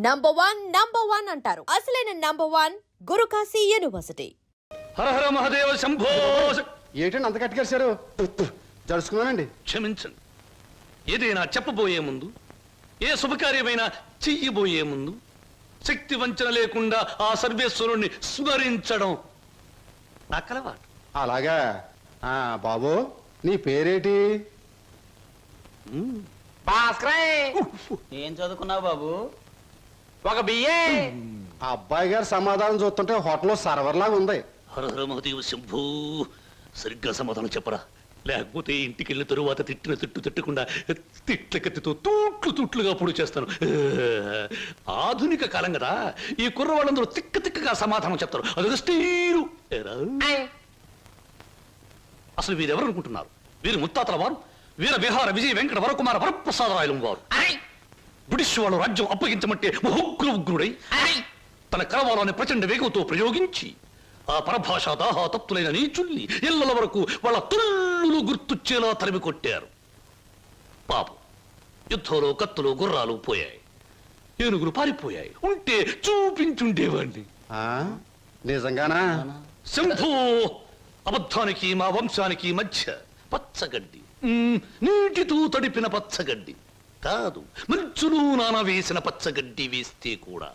Number one అంటారు. అసలైన number one Guru Kashi university. హర హర మహాదేవ శంభో. ఏంటండి అంత కట్టుకేశారు? జరుచుకున్నానండి. క్షమించండి. ఏదైనా చెప్పబోయే ముందు, ఏ శుభకార్యమైనా చెయ్యబోయే ముందు శక్తి వంచన లేకుండా ఆ సర్వేశ్వరుణ్ణి స్మరించడం నా కలవాటు. అలాగా. బాబు నీ పేరేటి? ఏం చదువుకున్నావు బాబు? ఒక బిఏ. ఆ అబ్బాయి గారు సమాధానం చూస్తుంటే హోటల్లో సర్వర్ లాగా ఉంది. హర హర మహాదేవ శంభో. సరిగ్గా సమాధానం చెప్పరా, లేకపోతే ఇంటికి వెళ్ళిన తరువాత తిట్టిన తిట్టు తిట్టకుండా తిట్ల కత్తితో తూట్లుగా పొడి చేస్తాను. ఆధునిక కాలం కదా, ఈ కుర్రవాళ్ళందరూ తిక్కగా సమాధానం చెప్తారు. అదొక స్టీరు. అసలు వీరెవరు అనుకుంటున్నారు? వీరు ముత్తాతల వారు వీర విహార విజయ వెంకట వరకుమార వరప్రసాదరాయలు వారు. బ్రిటిష్ వాళ్ళు రాజ్యం అప్పగించమంటే ఉగ్రుడై తన కరవాలని ప్రచండ వేగంతో ప్రయోగించి ఆ పరభాషా దాహాతత్తులైన నీచుల్ని ఇళ్ల వరకు వాళ్ళ తుల్లులు గుర్తుచ్చేలా తరిమి కొట్టారు. పాపం, యుద్ధంలో కత్తులు గుర్రాలు పోయాయి, ఏనుగులు పారిపోయాయి. ఉంటే చూపించుండేవాడిని. నిజంగానా? శంభో. అబద్ధానికి మా వంశానికి మధ్య పచ్చగడ్డి, నీటితో తడిపిన పచ్చగడ్డి కాదు, మంచులో నానవేసిన పచ్చగడ్డి వేస్తే కూడా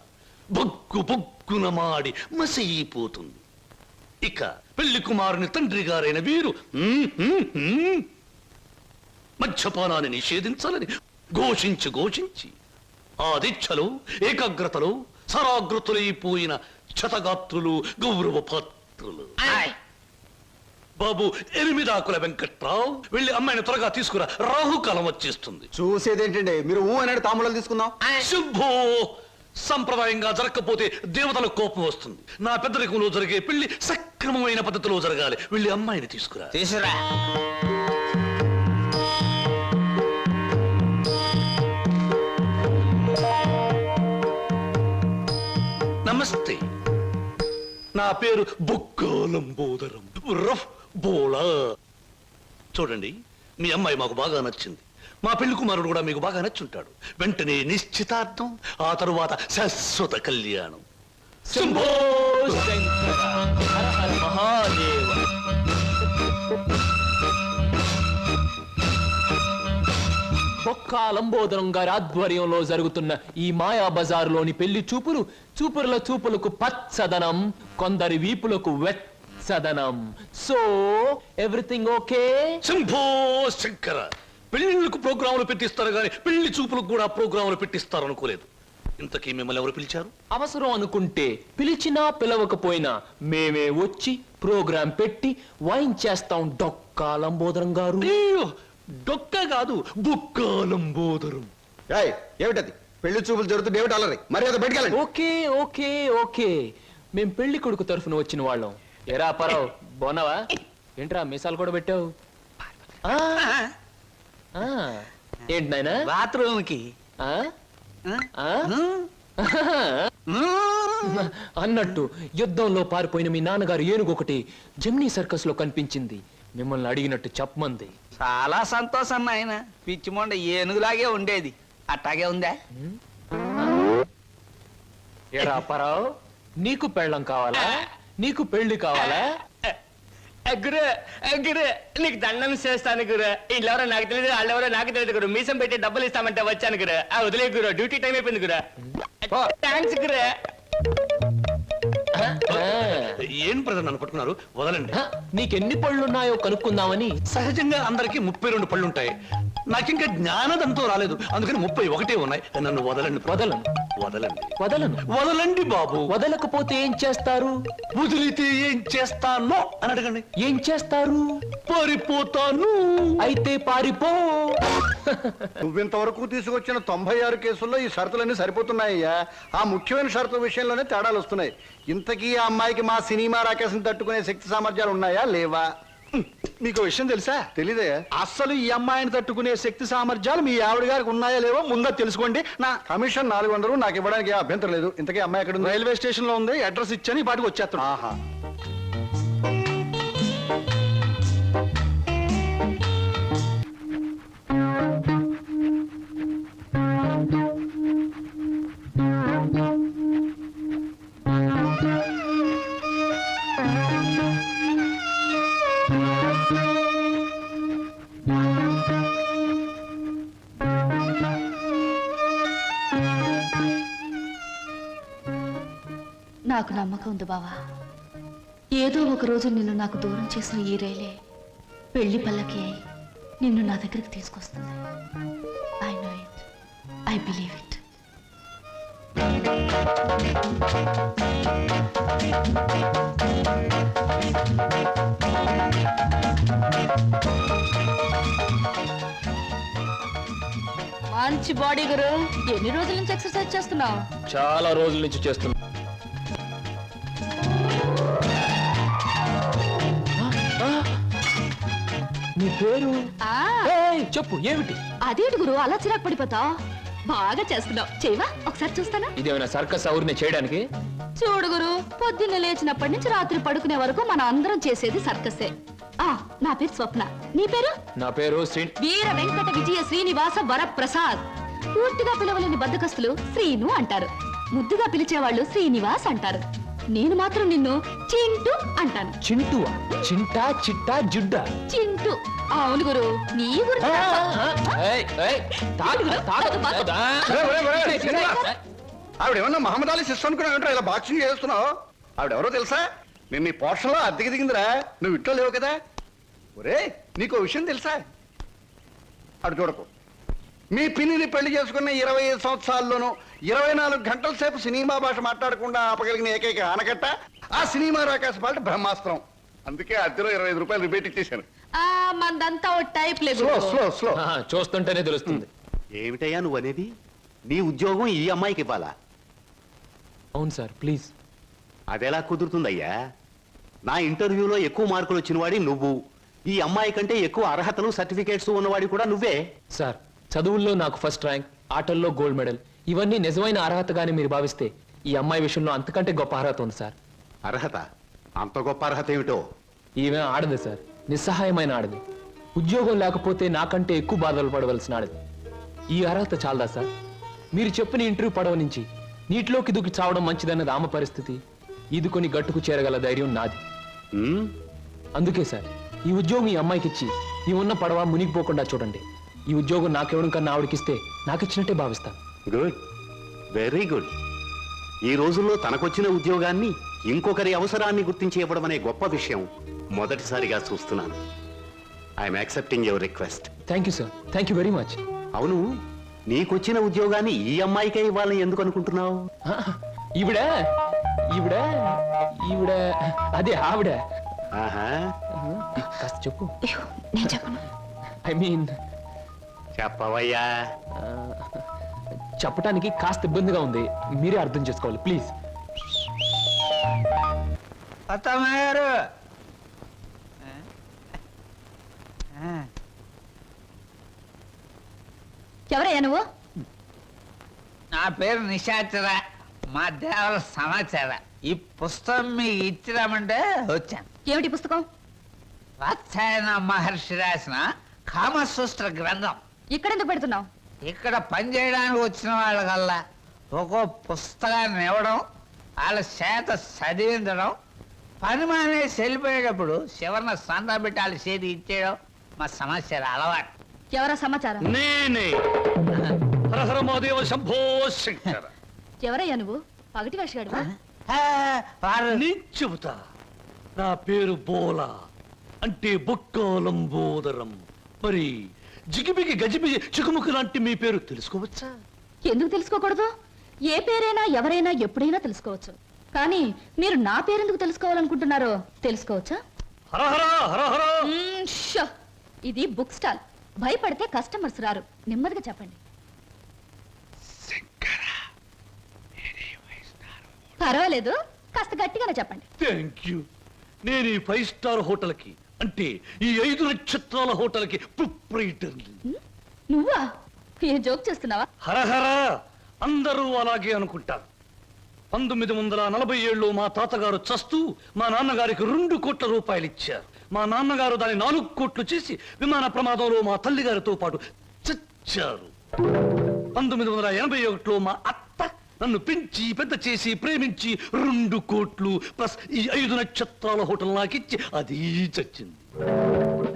బొగ్గున మాడి మసైపోతుంది. ఇక పెళ్లి కుమారుని తండ్రి గారైన వీరు మద్యపానాన్ని నిషేధించాలని ఘోషించి ఆ దీక్షలో ఏకాగ్రతలో సరాగ్రతులైపోయిన క్షతగాత్రులు, గౌరవ పాత్రులు. బాబు, 8 ఆకుల వెంకట్రావు, వెళ్ళి అమ్మాయిని త్వరగా తీసుకురా, రాహుకాలం వచ్చేస్తుంది. చూసేదేంటండి, మీరు అన్నాడు తాములు తీసుకుందాం. శుభో. సంప్రదాయంగా జరగకపోతే దేవతలకు కోపం వస్తుంది. నా పెద్దరికంలో జరిగే పెళ్లి సక్రమమైన పద్ధతిలో జరగాలి. వెళ్ళి అమ్మాయిని తీసుకురా. తీసురా. నమస్తే, నా పేరు బుక్కాలంబోదరం రఫ్ బోలా. చూడండి, మీ అమ్మాయి మాకు బాగా నచ్చింది. మా పెళ్లి కుమారుడు కూడా మీకు బాగా నచ్చుంటాడు. వెంటనే నిశ్చితార్థం, ఆ తరువాత శాశ్వత కళ్యాణం. శంభో శంకర హర హర మహాదేవ. బొక్కాలంబోదరం గారి ఆధ్వర్యంలో జరుగుతున్న ఈ మాయా బజారులోని పెళ్లి చూపులకు పచ్చదనం, కొందరి వీపులకు వెచ్చదనం. So everything okay? Shambho Shankara. పెళ్లిళ్ళకు ప్రోగ్రాములు పెట్టిస్తారు గాని పెళ్లి చూపులకు కూడా ప్రోగ్రాములు పెట్టిస్తారు అనుకోలేదు. ఇంతకీ మిమ్మల్ని ఎవరు పిలిచారు? అవసరం అనుకుంటే పిలిచినా పిలవకపోయినా మేమే వచ్చి ప్రోగ్రాం పెట్టి వైన్ చేస్తాం. డొక్కాలంబోదరం గారు. డొక్క కాదు, బుక్కాలంబోదరం. ఏమిటది? పెళ్లి చూపులు జరుగుతుంది, ఏమిటి అలరి? మరి అది బయటకెళ్ళండి. ఓకే ఓకే ఓకే, మేం పెళ్లి కొడుకు తరఫున వచ్చిన వాళ్ళం. ఎరా పరావు, బాగున్నావా? ఏంట్రా మీసాలు కూడా పెట్టావు? ఏంటి నాయనా? బాత్రూమ్ కి అన్నట్టు యుద్ధంలో పారిపోయిన మీ నాన్నగారు ఏనుగు ఒకటి జమ్నీ సర్కస్ లో కనిపించింది. మిమ్మల్ని అడిగినట్టు చెప్పమంది. చాలా సంతోషం నాయన. పిచ్చి మొండ ఏనుగులాగే ఉండేది, అట్టాగే ఉందా? ఎరా పరావు, నీకు పెళ్ళం కావాలా? నీకు పెళ్లి కావాలా? గురు గురు నీకు దండం చేస్తాను గురు. వీళ్ళెవరో నాకు తెలియదు, వాళ్ళెవరో నాకు తెలియదు గురు. మీసం పెట్టి డబ్బులు ఇస్తామంటే వచ్చాను గురు. వదిలే గురు, డ్యూటీ టైం అయిపోయింది గురు. థ్యాంక్స్ గురు. ఏం ప్రజలు నన్ను పట్టుకున్నారు? వదలండి. నీకెన్ని పళ్ళున్నాయో కనుక్కుందామని. సహజంగా అందరికి 32 పళ్ళుంటాయి. నాకింకా జ్ఞానదంతో రాలేదు, అందుకని 31 ఉన్నాయి. నన్ను వదలండి. వదలను వదలండి. వదలను. వదలండి బాబు. వదలకపోతే ఏం చేస్తారు? వదిలితే ఏం చేస్తానో అని అడగండి. ఏం చేస్తారు? పారిపోతాను. అయితే పారిపో. నువ్వింతవరకు తీసుకొచ్చిన 96 కేసుల్లో ఈ షరతులన్నీ సరిపోతున్నాయ్యా. ఆ ముఖ్యమైన షరతుల విషయంలోనే తేడాలు వస్తున్నాయి. ఇంతకీ ఆ అమ్మాయికి మా సినిమా రాకేశం తట్టుకునే శక్తి సామర్థ్యాలు ఉన్నాయా లేవా? మీకు విషయం తెలుసా? తెలీదే. అస్సలు ఈ అమ్మాయిని తట్టుకునే శక్తి సామర్థ్యాలు మీ ఆవిడ గారికి ఉన్నాయా లేవో ముందు తెలుసుకోండి. నా కమిషన్ 400 నాకు ఇవ్వడానికి అభ్యంతరం లేదు. ఇంతకీ అమ్మాయి ఎక్కడ ఉంది? రైల్వే స్టేషన్ లో ఉంది. అడ్రస్ ఇచ్చాను, ఈ పాటికి వచ్చేస్తాను. ఆహా. నాకు నమ్మకం ఉంది బావా. ఏదో ఒక రోజు నిన్ను నాకు దూరం చేసిన ఈ రైలే పెళ్లి పల్లకి అయి నిన్ను నా దగ్గరికి తీసుకొస్తుంది. I know it, I believe it. మంచి బాడీ గురు. ఎన్ని రోజుల నుంచి ఎక్సర్సైజ్ చేస్తున్నావు? చాలా రోజుల నుంచి చేస్తున్నా. నీ పేరు? ఏయ్, చెప్పు ఏమిటి? అదేంటి గురు అలా చిరాకు పడిపోతావు? బాగా చేస్తున్నావు. చేయవా ఒకసారి చూస్తానా? ఇదేమైనా సర్కస్ ఔర్ని చేయడానికి? చూడు గురు, పొద్దున్న లేచినప్పటి నుంచి రాత్రి పడుకునే వరకు మనం అందరం చేసేది సర్కసే. నా పేరు స్వప్న. నీ పేరు? నా పేరు వీర వెంకట విజయ శ్రీనివాస వరప్రసాద్. పూర్తిగా పిలవలేని బద్దకస్తులు శ్రీను అంటారు. ముద్దుగా పిలిచేవాళ్ళు శ్రీనివాస్ అంటారు. నేను మాత్రం నిన్ను చింటూ అంటాను. చింటువా? చింటా, చిట్టా, జుడ్డా? చింటూ. అవును గురు, నీ గురించి ఆవిడేమన్నా మహమ్మద్ అలీ సిస్టర్ అనుకున్నావు, ఇలా బాక్సింగ్ చేస్తున్నావు? ఆవిడెవరో తెలుసా? నేను నీ పోషణలో అద్దెకి దిగిందిరా, నువ్వు ఇంట్లో లేవు కదా. ఒరే, నీకు విషయం తెలుసా? అటు చూడకు. మీ పిన్నిని పెళ్లి చేసుకున్న 25 సంవత్సరాల్లోనూ 24 గంటల సేపు సినిమా భాష మాట్లాడకుండా ఆపగలిగిన ఏకైక ఆనకట్ట ఆ సినిమా రాకాశ పాట బ్రహ్మాస్త్రం. అందుకే అద్దెలో 25 రూపాయలు రిబేట్ ఇచ్చేశాను. మందంతా ఓ టైప్ లేదు. Slow slow slow. చూస్తుంటేనే తెలుస్తుంది. ఏమిటయ్యా నువ్వు అనేది? నీ ఉద్యోగం ఈ అమ్మాయికి ఇవ్వాలా? అవును సార్, ప్లీజ్. అదెలా కుదురుతుందయ్యా? నా ఇంటర్వ్యూలో ఎక్కువ మార్కులు వచ్చినవాడి నువ్వు, ఈ అమ్మాయి కంటే ఎక్కువ అర్హతలు సర్టిఫికేట్స్ ఉన్నవాడి కూడా నువ్వే. సార్, చదువుల్లో నాకు ఫస్ట్ ర్యాంక్, ఆటల్లో గోల్డ్ మెడల్, ఇవన్నీ నిజమైన అర్హతగానే మీరు భావిస్తే ఈ అమ్మాయి విషయంలో అంతకంటే గొప్ప అర్హత ఉంది సార్. అర్హత? అంత గొప్ప అర్హత ఏమిటో? ఈమె ఆడదు సార్, నిస్సహాయమైన ఆడది. ఉద్యోగం లేకపోతే నాకంటే ఎక్కువ బాధలు పడవలసిన ఆడది. ఈ అర్హత చాలదా సార్? మీరు చెప్పిన ఇంటర్వ్యూ పడవ నుంచి నీటిలోకి దూకి చావడం మంచిదన్నది ఆమె పరిస్థితి. ఈదుకొని గట్టుకు చేరగల ధైర్యం నాది. అందుకే సార్, ఈ ఉద్యోగం ఈ అమ్మాయికి ఇచ్చి ఈ ఉన్న పడవ మునిగిపోకుండా చూడండి. ఈ ఉద్యోగం నాకెవడం కన్నా ఆవిడకిస్తే నాకిచ్చినట్టే భావిస్తాను. Good, very good. ఈ రోజుల్లో తనకొచ్చిన ఉద్యోగాన్ని ఇంకొకరి అవసరాన్ని గుర్తించి ఇవ్వడం అనే గొప్ప విషయం మొదటిసారిగా చూస్తున్నాను. I'm accepting your request. Thank you sir, thank you very much. అవును, నీకొచ్చిన ఉద్యోగాన్ని ఈ అమ్మాయికే ఇవ్వాలని ఎందుకు అనుకుంటున్నావు? ఈవిడ ఈవిడ ఈవిడ అదే ఆవిడ. ఆహా, కాస్త చెప్పు. నేను చెప్పను. ఐ మీన్ చెప్పవయ్యా. చెప్పడానికి కాస్త ఇబ్బందిగా ఉంది, మీరే అర్థం చేసుకోవాలి ప్లీజ్. అత్తమ్మారు, ఎవరయ్యా నువ్వు? నా పేరు నిశాచర, మా దేవర సమాచార. ఈ పుస్తకం మీకు ఇచ్చిరామంటే వచ్చాను. ఏమిటి పుస్తకం? వాత్సాయన మహర్షి రాసిన కామసూత్ర గ్రంథం. ఇక్కడెందుకు పెడుతున్నావు? ఇక్కడ పనిచేయడానికి వచ్చిన వాళ్ళకల్లా ఒక్కో పుస్తకాన్ని ఇవ్వడం, వాళ్ళ చేత చదివించడం, పని మానేసి వెళ్ళిపోయేటప్పుడు చివరిన సంతా పెట్టి వాళ్ళ చేతి ఇచ్చేయడం మా సమాచారం అలవాటు. ఎవరా సమాచారం? నేనే హరహర మహాదేవ శంభో శంకర. ఎవరయ్యా నువ్వు? పగటి వేషగాడు. వారు నేను చెబుతా. నా పేరు బోలా, అంటే బొక్కాలంబోదరం. మరి జిగిబిగి గజిబిగి చికుముకు లాంటి మీ పేరు తెలుసుకోవచ్చా? ఎందుకు తెలుసుకోకూడదు? ఏ పేరైనా ఎవరైనా ఎప్పుడైనా తెలుసుకోవచ్చు. కానీ మీరు నా పేరెందుకు తెలుసుకోవాలనుకుంటున్నారో తెలుసుకోవచ్చా? హరహర హరహర. షో! ఇది బుక్ స్టాల్. భయపడితే కస్టమర్స్ రారు. నెమ్మదిగా చెప్పండి. పర్వాలేదు, కాస్త గట్టిగానే చెప్పండి. Thank you. నేను ఈ 5 స్టార్ హోటల్ కి, అంటే ఈ 5 నక్షత్రాల హోటల్ కి ప్రొప్రైటర్ని. నువ్వా? ఏ జోక్ చేస్తున్నావా? హరహర. అందరూ అలాగే అనుకుంటారు. 1947లో మా తాతగారు చస్తూ మా నాన్నగారికి 2 కోట్ల రూపాయలు ఇచ్చారు. మా నాన్నగారు దాన్ని 4 కోట్లు చేసి విమాన ప్రమాదంలో మా తల్లిగారితో పాటు చచ్చారు. 1981లో మా అత్త నన్ను పెంచి పెద్ద చేసి ప్రేమించి 2 కోట్లు ప్లస్ ఈ 5 నక్షత్రాల హోటల్ నాకిచ్చి అది చచ్చింది.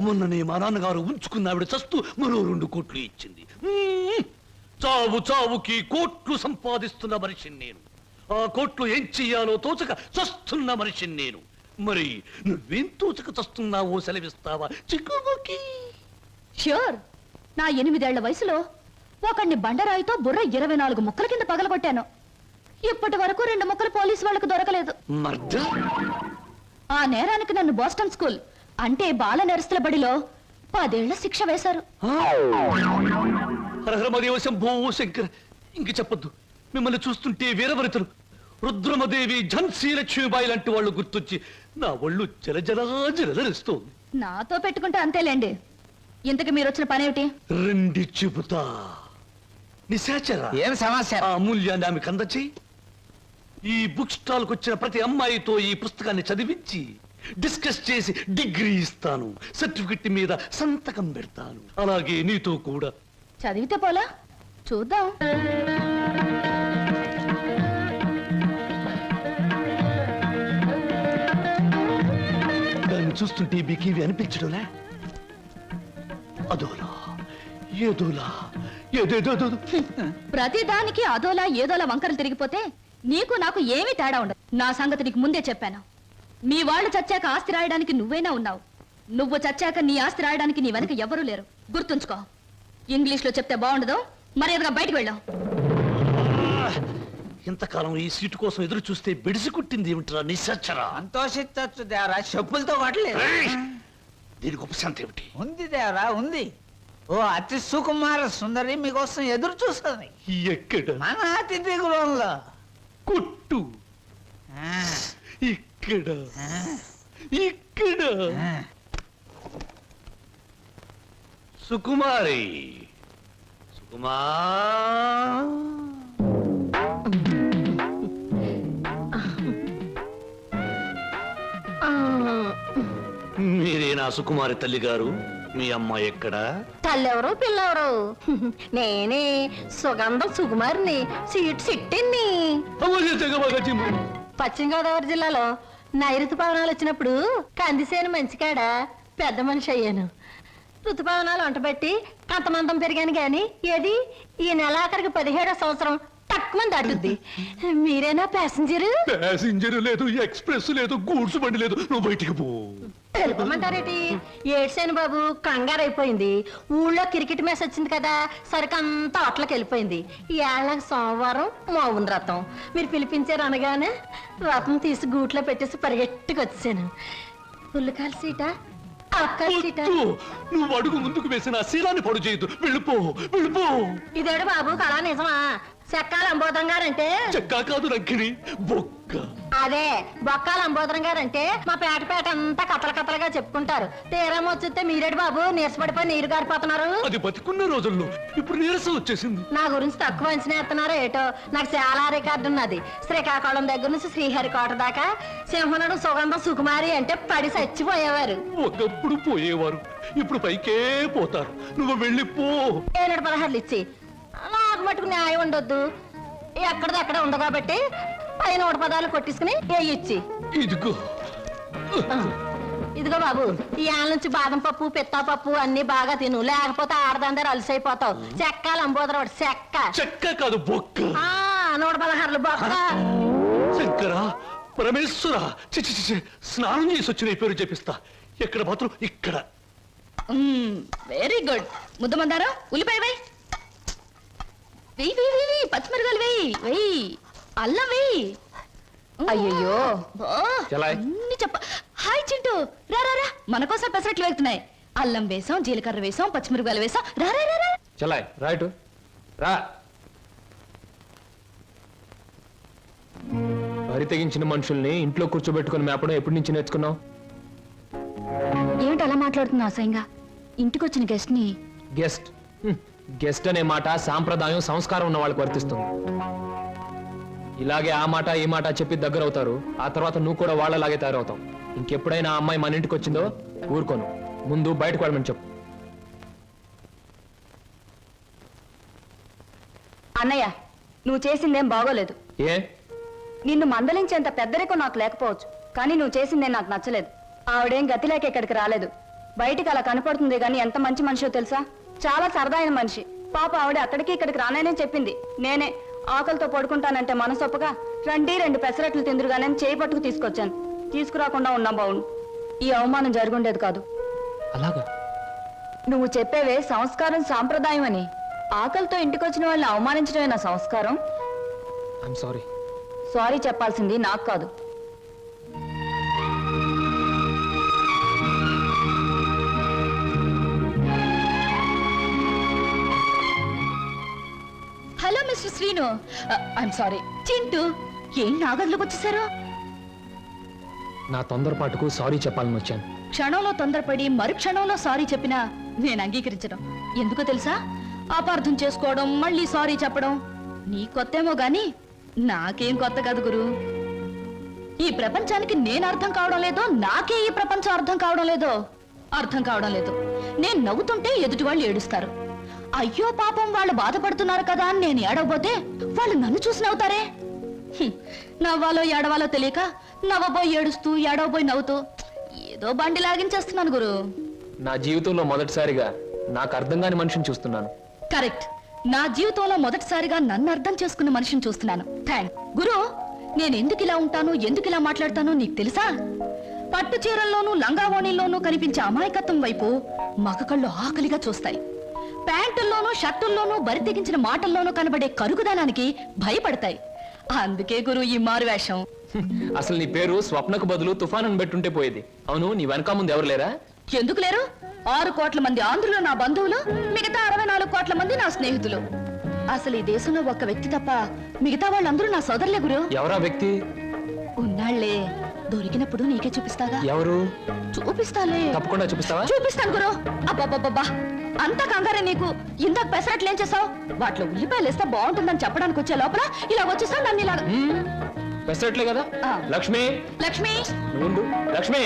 మొన్ననే మా నాన్నగారు ఉంచుకున్న ఆవిడ చస్తూ మరో 2 కోట్లు ఇచ్చింది. చావు చావుకి కోట్లు సంపాదిస్తున్న మనిషిని నేను. ఆ కోర్టులో ఏం చెయ్యాలో తోచక చస్తున్న మనిషిని నేను. మరి నువ్వేం తోచక చస్తున్నావో సెలవిస్తావా చిక్కుబుకి? ష్యూర్. నా 8 ఏళ్ల వయసులో ఒకడిని బండరాయితో బుర్ర 24 ముక్కల కింద పగలగొట్టాను. ఇప్పటి వరకు 2 ముక్కలు పోలీసు వాళ్ళకు దొరకలేదు. మర్ద ఆ నేరానికి నన్ను బోస్టన్ స్కూల్ అంటే బాల నెరస్తుల బడిలో 10 ఏళ్ల శిక్ష వేశారు. హరహరమదేవ శంభో శంకర్. ఇంక చెప్పొద్దు. మిమ్మల్ని చూస్తుంటే వీరవరితలు రుద్రమదేవి, ఝన్సీ లక్ష్మీబాయి లాంటి వాళ్ళు గుర్తొచ్చి నా ఒళ్ళు జలజలజలజలిస్తోంది. నాతో పెట్టుకుంటే అంతేలేండి. ఇంతకు మీరు వచ్చిన పనేమిటి? రండి చెబుతా. నిశాచర ఏం సమస్య? ఆ అమూల్యాన్ని ఆమెకు అందచేయి. ఈ బుక్ స్టాల్ కు వచ్చిన ప్రతి అమ్మాయితో ఈ పుస్తకాన్ని చదివించి డిస్కస్ చేసి డిగ్రీ ఇస్తాను, సర్టిఫికెట్ మీద సంతకం పెడతాను. అలాగే నీతో కూడా. చదివితే పోలా? చూద్దాం. దాన్ని చూస్తుంటే బికివి అనిపించడంలే? అదోలా ఏదోలా ఏదేదో. ప్రతి దానికి అదోలా ఏదోలా వంకరలు తిరిగిపోతే నీకు నాకు ఏమీ తేడా ఉండదు. నా సంగతి నీకు ముందే చెప్పాను. మీ వాళ్ళు చచ్చాక ఆస్తి రాయడానికి నువ్వైనా ఉన్నావు. నువ్వు చచ్చాక నీ ఆస్తి రాయడానికి నీ వెనక ఎవరూ లేరు. గుర్తుంచుకో. ఇంగ్లీష్లో చెప్తే బాగుండదు. మర్యాదగా బయటకు వెళ్ళాం. ఇంతకాలం ఈ సీటు కోసం ఎదురు చూస్తే బెడిసి కుట్టింది ఏమిట్రా నిశాచరా? సంతోషించచ్చు దేవరా, చెప్పులతో కొట్టలేదు. దీనికి ఉపశాంతి ఏమిటి? ఉంది దేవరా, ఉంది. ఓ అతి సుకుమార సుందరి మీకోసం ఎదురు చూస్తుంది ఎక్కడ? మన అతిథి గృహంలో. కొట్టు. ఆ, ఇక్కడ ఆ, ఇక్కడ. ఆ. సుకుమారి, సుకుమా. మీరేనా సుకుమారి తల్లి గారు? మీ అమ్మాయి ఎక్కడా? తల్లెవరు పిల్లెవరు? నేనే సుగంధం సుకుమారిని, సీట్ సిట్టిని. పశ్చిమ గోదావరి జిల్లాలో నైరుతు పవనాలు వచ్చినప్పుడు కందిసేను మంచికాడ పెద్ద మనిషి అయ్యాను. ఋతుపవనాలు వంటబెట్టి కంతమంతం పెరిగాను గాని ఏది ఈ నెలాఖరికి 17వ సంవత్సరం తక్కువ దాటుద్ది. మీరేనా ప్యాసింజరు? ప్యాసింజర్ లేదు, ఎక్స్ప్రెస్ లేదు, గూడ్స్ బండి లేదు. నువ్వు బయటికి పో. తెలుపమంటారేటి? ఏడ్సేను బాబు, కంగారు అయిపోయింది. ఊళ్ళో క్రికెట్ మ్యాచ్ వచ్చింది కదా, సరికంతా అట్లకి వెళ్ళిపోయింది. ఈ ఏళ్ళకి సోమవారం మౌన రథం. మీరు పిలిపించారు అనగానే రథం తీసి గూట్లో పెట్టేసి పరిగెట్టుకు వచ్చాను. పుల్లకాల సీట, అక్కల సీట. నువ్వు అడుగు ముందుకు వేసిన శీలాన్ని పడు చేయదు. వెళ్ళిపో, వెళ్ళిపో. ఇదేడు బాబు కళా నిజమా? చెక్కాల అంబోధం గారంటే చెక్కా కాదు రంకిని, బొక్క. అదే బొక్కాల అంబోధరం గారంటే మా పేట అంతా కథలుగా చెప్పుకుంటారు. తీరం వచ్చేస్తే మీరేడు బాబు నీరసపడిపోయి నీరు గారిపోతున్నారు. అది బతికున్న రోజుల్లో, ఇప్పుడు నీరసం వచ్చేసింది. నా గురించి తక్కువ అంచనా ఎత్తున్నారో ఏటో. నాకు చాలా రికార్డు ఉన్నది. శ్రీకాకుళం దగ్గర నుంచి శ్రీహరికోట దాకా సింహనుడు సుగంధం సుకుమారి అంటే పడి చచ్చిపోయేవారు. ఒకప్పుడు పోయేవారు, ఇప్పుడు పైకే పోతారు. నువ్వు వెళ్ళిపో. 716 ఇచ్చి నాకు మటుకు న్యాయం ఉండొద్దు. ఎక్కడిది అక్కడ ఉంది కాబట్టి పైన 110 కొట్టించుకుని ఇచ్చి. ఇదిగో ఇదిగో బాబు, ఈ ఆల నుంచి బాదం పప్పు, పిత్తా పప్పు అన్ని బాగా తిను, లేకపోతే ఆడదందరూ అలసైపోతావు. చెక్కాలి అంబోదరవాడు చెక్క. చెక్క కాదు, బొక్క. 116 బొక్క. శంకరా, పరమేశ్వర, చిచి చిచి, స్నానం చేసి వచ్చిన పేరు చెప్పిస్తా. ఎక్కడ మాత్రం ఇక్కడ. Very good. ముద్దమందారా, ఉల్లిపాయ వేయి, వెయ్యి వెయ్యి వెయ్యి, పచ్చిమిరకాయలు వెయ్యి వెయ్యి, అల్లం వెయ్యి. అయ్యయ్యో అన్ని చెప్ప. హాయ్ చింటూ, రా రా రా, మన కోసం పెసరట్లు వెళ్తున్నాయి. అల్లం వేసాం, జీలకర్ర వేసాం, పచ్చిమిరకాయలు వేసాం. రా రా రా రా. చలాయ్ రైట్ రా. వరి తెగించిన మనుషుల్ని ఇంట్లో కూర్చోబెట్టుకుని మేపడం ఎప్పటి నుంచి నేర్చుకున్నావు? ఏమిటి అలా మాట్లాడుతున్నావు అసహ్యంగా? ఇంటికొచ్చిన గెస్ట్ ని. గెస్ట్ గెస్ట్ అనే మాట సాంప్రదాయం, సంస్కారం ఉన్న వాళ్ళకి వర్తిస్తుంది. ఇలాగే ఆ మాట ఈ మాట చెప్పి దగ్గర అవుతారు. ఆ తర్వాత నువ్వు కూడా వాళ్ళలాగే తయారవుతావు. ఇంకెప్పుడైనా ఆ అమ్మాయి మన ఇంటికి వచ్చిందో ఊరుకోను. ముందు బయటకు వెళ్ళమని చెప్పు. అన్నయ్య, నువ్వు చేసిందేం బాగోలేదు. ఏ? నిన్ను మందలించేంత పెద్దరికం నాకు లేకపోవచ్చు, కానీ నువ్వు చేసిందేం నాకు నచ్చలేదు. ఆవిడేం గతి లేక ఇక్కడికి రాలేదు. బయటికి అలా కనపడుతుంది గాని ఎంత మంచి మనిషో తెలుసా? చాలా సరదా అయిన మనిషి. పాప ఆవిడ అక్కడికి ఇక్కడికి రాననే చెప్పింది. నేనే ఆకలితో పడుకుంటానంటే మనసొప్పగా రండి 2 పెసరట్లు తిందురుగానే చేయి పట్టుకు తీసుకొచ్చాను. తీసుకురాకుండా ఉన్నాం బావును. ఈ అవమానం జరుగుండేది కాదు. అలాగా? నువ్వు చెప్పేవే సంస్కారం సాంప్రదాయం అని. ఆకలితో ఇంటికొచ్చిన వాళ్ళని అవమానించడమే నా సంస్కారం. I'm sorry. సారీ చెప్పాల్సింది నాకు కాదు. Hello mister Srinu. I'm sorry. Chintu, ఏం నాగర్లోకి వచ్చేసారు? నా తొందరపాటుకు సారీ చెప్పాలని వచ్చాను. క్షణంలో తొందరపడి మరుక్షణంలో సారీ చెప్పినా నేను అంగీకరించడం. ఎందుకో తెలుసా? అపార్థం చేసుకోవడం, మళ్ళీ సారీ చెప్పడం నీ కొత్తేమో గాని నాకేం కొత్త కాదు గురు. ఈ ప్రపంచానికి నేను అర్థం కావడం లేదో, నాకే ఈ ప్రపంచం అర్థం కావడం లేదో. అర్థం కావడం లేదు. నేను నవ్వుతుంటే ఎదుటి వాళ్ళు ఏడుస్తారు. అయ్యో పాపం వాళ్ళు బాధపడుతున్నారు కదా అని నేను ఏడవబోతే వాళ్ళు నన్ను చూసి నవ్వుతారే. నవ్వాలో ఏడవాలో తెలియక నవ్వబోయి ఏడుస్తూ, ఏడవబోయి నవ్వుతూ ఏదో బండి లాగించేస్తున్నాను గురు. నా జీవితంలో మొదటిసారిగా నాకు అర్థం కాని మనిషిని చూస్తున్నాను. కరెక్ట్. నా జీవితంలో మొదటిసారిగా నన్ను అర్థం చేసుకున్న మనిషిని చూస్తున్నాను. థ్యాంక్ గురు. నేను ఎందుకు ఇలా ఉంటాను, ఎందుకు ఇలా మాట్లాడతానో నీకు తెలుసా? పట్టు చీరల్లోనూ లంగావోణీల్లోనూ కనిపించే అమాయకత్వం వైపు మగ కళ్ళు ఆకలిగా చూస్తాయి. ప్యాంటుల్లోనూ షర్టుల్లోనూ బరి తెగించిన మాటల్లోనూ కనబడే కరుగుదనానికి భయపడతాయి. అందుకే గురు ఈ మారు వేషం. అసలు నీ పేరు స్వప్నకు బదులు తుఫాను పెట్టుంటే పోయేది. అవును, నీ వెనక ముందు ఎవరు లేరా? ఎందుకు లేరు? 6 కోట్ల మంది ఆంధ్రులు నా బంధువులు, మిగతా 64 కోట్ల మంది నా స్నేహితులు. అసలు ఈ దేశంలో ఒక్క వ్యక్తి తప్ప మిగతా వాళ్ళందరూ నా సోదరులే గురు. ఎవరా వ్యక్తి? ఉన్నాళ్లే, దొరికినప్పుడు నీకే చూపిస్తాగా. ఎవరు? చూపిస్తాలే. తప్పకుండా చూపిస్తావా? చూపిస్తాను గురు. అబ్బబ్బబ్బబ్బా, అంత కంగారే నీకు? ఇందాక పెసరట్లు ఏం చేసావు? వాటిలో ఉల్లిపాయలు వేస్తే బాగుంటుందని చెప్పడానికి వచ్చే లోపల ఇలా వచ్చేసావు నన్ను ఇలా. పెసరట్లే కదా? ఆ. లక్ష్మి, లక్ష్మి, నువ్వు ఉండు. లక్ష్మి,